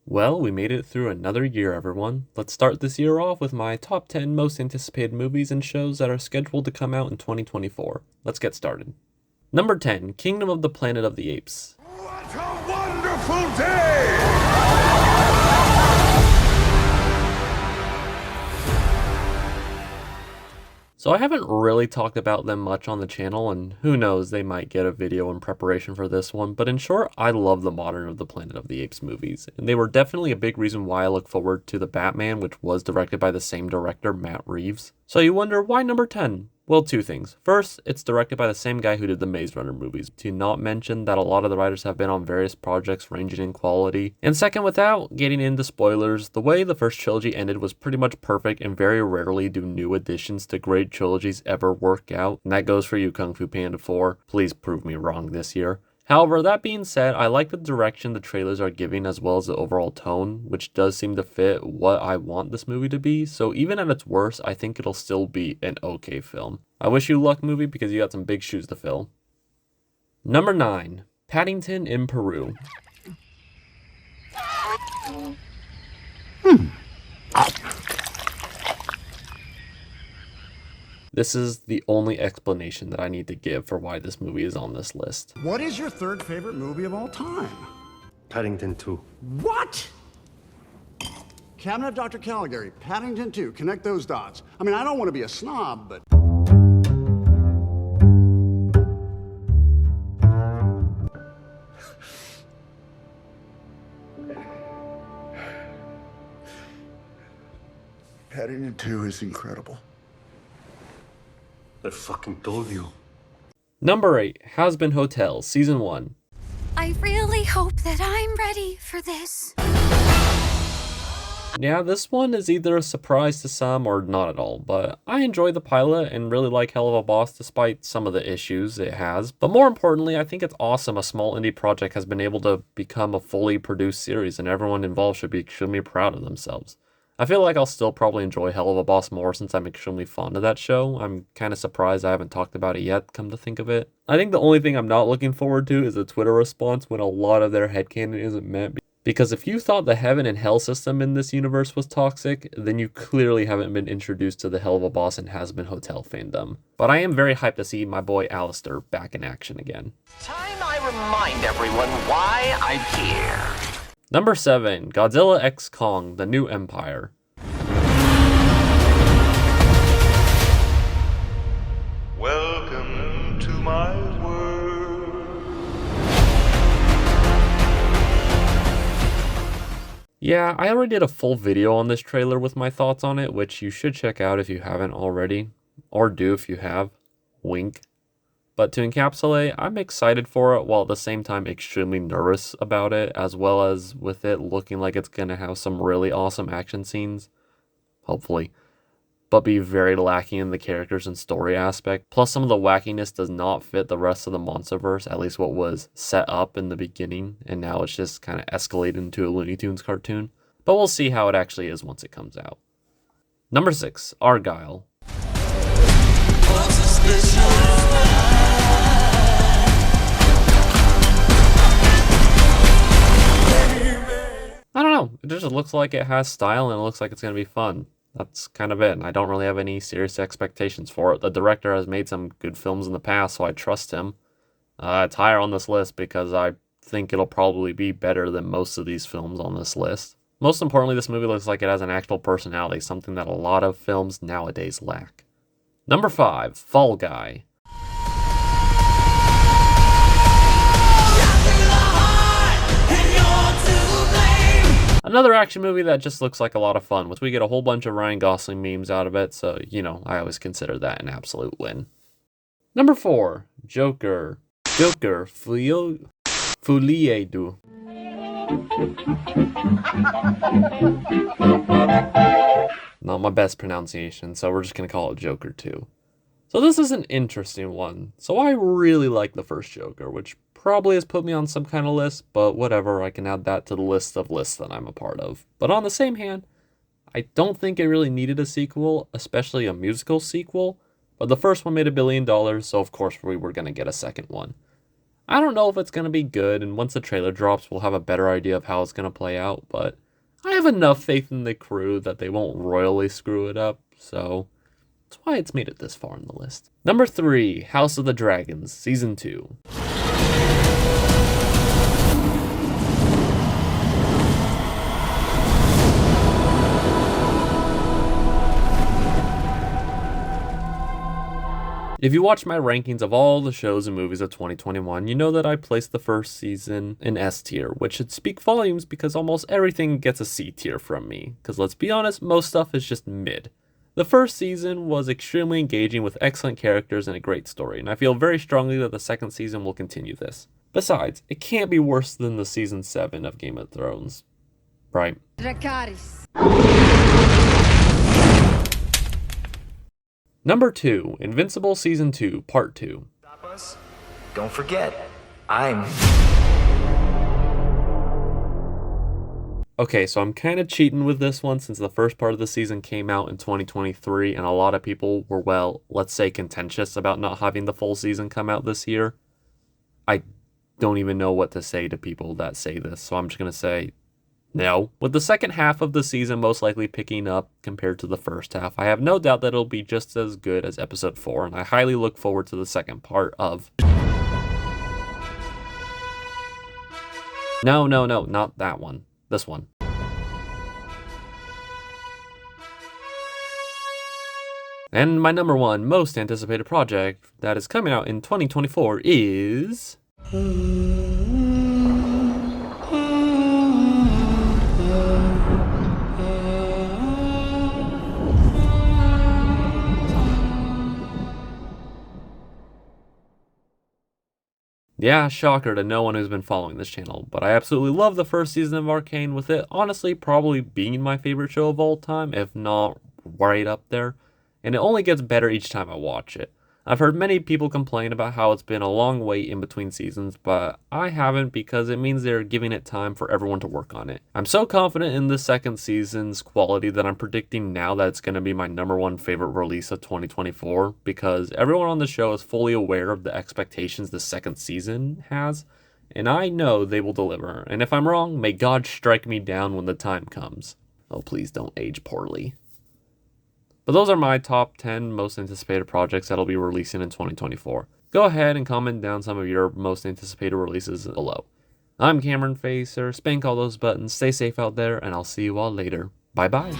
Well, we made it through another year, everyone. Let's start this year off with my top 10 most anticipated movies and shows that are scheduled to come out in 2024. Let's get started. Number 10, Kingdom of the Planet of the Apes. What a wonderful day! So I haven't really talked about them much on the channel, and who knows, they might get a video in preparation for this one, but in short, I love the modern of the Planet of the Apes movies, and they were definitely a big reason why I look forward to The Batman, which was directed by the same director, Matt Reeves. So you wonder, why number 10? Well, two things. First, it's directed by the same guy who did the Maze Runner movies, to not mention that a lot of the writers have been on various projects ranging in quality. And second, without getting into spoilers, the way the first trilogy ended was pretty much perfect, and very rarely do new additions to great trilogies ever work out. And that goes for you, Kung Fu Panda 4. Please prove me wrong this year. However, that being said, I like the direction the trailers are giving as well as the overall tone, which does seem to fit what I want this movie to be, so even at its worst, I think it'll still be an okay film. I wish you luck, movie, because you got some big shoes to fill. Number 9, Paddington in Peru. This is the only explanation that I need to give for why this movie is on this list. What is your third favorite movie of all time? Paddington 2. What? Cabinet of Dr. Caligari, Paddington 2. Connect those dots. I mean, I don't want to be a snob, but... Paddington 2 is incredible. I fucking told you. Number 8, Has-Been Hotel, Season 1. I really hope that I'm ready for this. Yeah, this one is either a surprise to some or not at all, but I enjoy the pilot and really like Hell of a Boss despite some of the issues it has. But more importantly, I think it's awesome a small indie project has been able to become a fully produced series, and everyone involved should be extremely proud of themselves. I feel like I'll still probably enjoy Hell of a Boss more since I'm extremely fond of that show. I'm kind of surprised I haven't talked about it yet, come to think of it. I think the only thing I'm not looking forward to is the Twitter response when a lot of their headcanon isn't met. Because if you thought the heaven and hell system in this universe was toxic, then you clearly haven't been introduced to the Hell of a Boss and Has-Been Hotel fandom. But I am very hyped to see my boy Alistair back in action again. Time I remind everyone why I'm here. Number 7, Godzilla X Kong, The New Empire. Welcome to my world. Yeah, I already did a full video on this trailer with my thoughts on it, which you should check out if you haven't already. Or do if you have. Wink. But to encapsulate, I'm excited for it while at the same time extremely nervous about it, as well as with it looking like it's going to have some really awesome action scenes. Hopefully. But be very lacking in the characters and story aspect. Plus some of the wackiness does not fit the rest of the Monsterverse, at least what was set up in the beginning, and now it's just kind of escalated into a Looney Tunes cartoon. But we'll see how it actually is once it comes out. Number 6, Argyle. I don't know, it just looks like it has style and it looks like it's going to be fun. That's kind of it, and I don't really have any serious expectations for it. The director has made some good films in the past, so I trust him. It's higher on this list because I think it'll probably be better than most of these films on this list. Most importantly, this movie looks like it has an actual personality, something that a lot of films nowadays lack. Number 5, Fall Guy. Another action movie that just looks like a lot of fun, which we get a whole bunch of Ryan Gosling memes out of it, so, you know, I always consider that an absolute win. Number 4, Joker. Joker, Fuliedu. Not my best pronunciation, so we're just going to call it Joker 2. So this is an interesting one. So I really like the first Joker, which probably has put me on some kind of list, but whatever, I can add that to the list of lists that I'm a part of. But on the same hand, I don't think it really needed a sequel, especially a musical sequel, but the first one made $1 billion, so of course we were going to get a second one. I don't know if it's going to be good, and once the trailer drops, we'll have a better idea of how it's going to play out, but I have enough faith in the crew that they won't royally screw it up, so that's why it's made it this far on the list. Number 3, House of the Dragons, Season 2. If you watch my rankings of all the shows and movies of 2021, you know that I placed the first season in S tier, which should speak volumes because almost everything gets a C tier from me. Because let's be honest, most stuff is just mid. The first season was extremely engaging with excellent characters and a great story, and I feel very strongly that the second season will continue this. Besides, it can't be worse than the season 7 of Game of Thrones, right? Dracarys. Number 2, Invincible Season 2, Part 2. Stop us? Don't forget, I'm... Okay, so I'm kind of cheating with this one since the first part of the season came out in 2023 and a lot of people were, well, let's say contentious about not having the full season come out this year. I don't even know what to say to people that say this, so I'm just going to say no. With the second half of the season most likely picking up compared to the first half, I have no doubt that it'll be just as good as episode 4, and I highly look forward to the second part of... No, not that one. This one. And my number 1 most anticipated project that is coming out in 2024 is... Yeah, shocker to no one who's been following this channel, but I absolutely love the first season of Arcane, with it honestly probably being my favorite show of all time, if not right up there, and it only gets better each time I watch it. I've heard many people complain about how it's been a long wait in between seasons, but I haven't because it means they're giving it time for everyone to work on it. I'm so confident in the second season's quality that I'm predicting now that it's going to be my number 1 favorite release of 2024 because everyone on the show is fully aware of the expectations the second season has, and I know they will deliver. And if I'm wrong, may God strike me down when the time comes. Oh, please don't age poorly. But those are my top 10 most anticipated projects that'll be releasing in 2024. Go ahead and comment down some of your most anticipated releases below. I'm Cameron Facer, spank all those buttons, stay safe out there, and I'll see you all later. Bye bye.